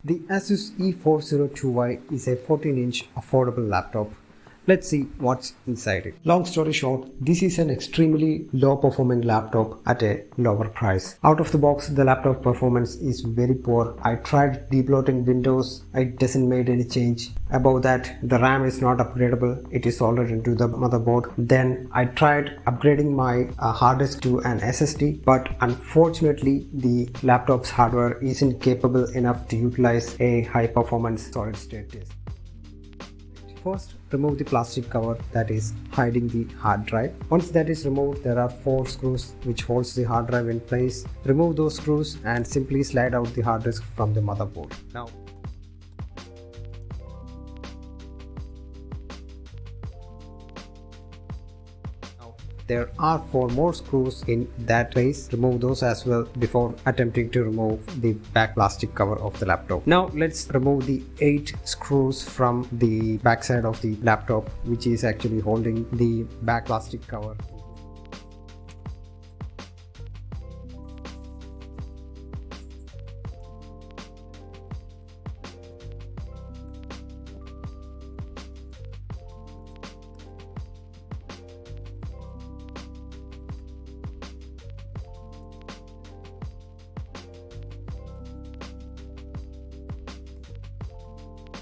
The Asus E402Y is a 14-inch affordable laptop. Let's see what's inside it. Long story short, this is an extremely low performing laptop at a lower price. Out of the box, the laptop performance is very poor. I tried debloating Windows, it doesn't make any change. Above that, the RAM is not upgradable, it is soldered into the motherboard. Then I tried upgrading my hard disk to an SSD, but unfortunately the laptop's hardware isn't capable enough to utilize a high performance solid state disk. First, remove the plastic cover that is hiding the hard drive. Once that is removed, there are 4 screws which holds the hard drive in place. Remove those screws and simply slide out the hard disk from the motherboard. Now, there are 4 more screws in that place. Remove those as well before attempting to remove the back plastic cover of the laptop. Now let's remove the 8 screws from the back side of the laptop, which is actually holding the back plastic cover.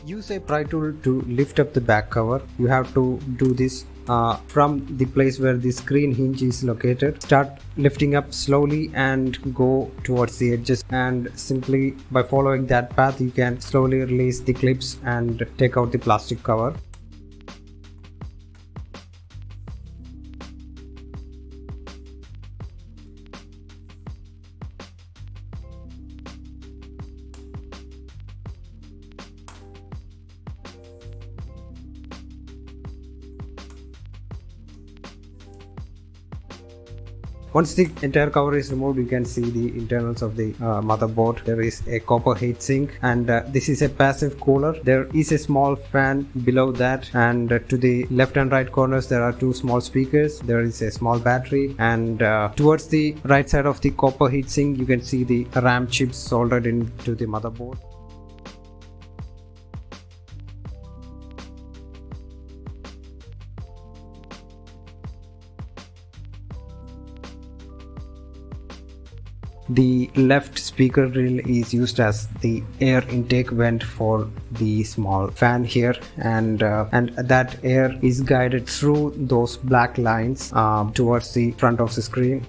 Use a pry tool to lift up the back cover. You have to do this from the place where the screen hinge is located. Start lifting up slowly and go towards the edges, and simply by following that path you can slowly release the clips and take out the plastic cover. Once the entire cover is removed, you can see the internals of the motherboard. There is a copper heatsink, and this is a passive cooler. There is a small fan below that, and to the left and right corners there are 2 small speakers. There is a small battery, and towards the right side of the copper heatsink you can see the RAM chips soldered into the motherboard. The left speaker grill is used as the air intake vent for the small fan here, and that air is guided through those black lines towards the front of the screen.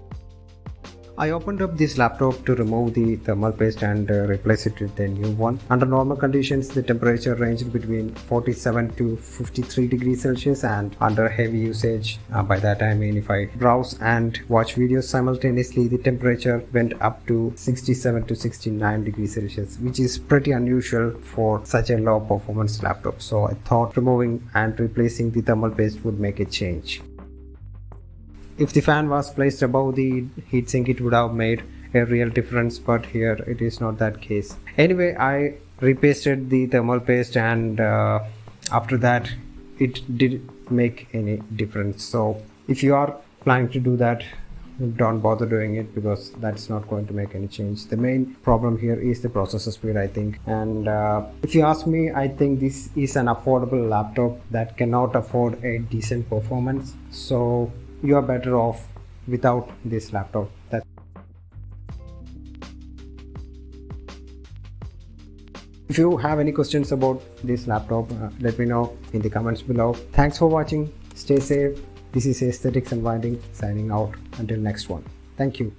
I opened up this laptop to remove the thermal paste and replace it with a new one. Under normal conditions, the temperature ranged between 47 to 53 degrees Celsius, and under heavy usage, by that I mean if I browse and watch videos simultaneously, the temperature went up to 67 to 69 degrees Celsius, which is pretty unusual for such a low performance laptop. So I thought removing and replacing the thermal paste would make a change. If the fan was placed above the heatsink, it would have made a real difference, but here it is not that case. Anyway, I repasted the thermal paste, and after that it didn't make any difference. So if you are planning to do that, don't bother doing it, because that's not going to make any change. The main problem here is the processor speed, I think, and if you ask me, I think this is an affordable laptop that cannot afford a decent performance, so you are better off without this laptop. If you have any questions about this laptop, let me know in the comments below. Thanks for watching. Stay safe. This is Aesthetics Unwinding signing out. Until next one. Thank you.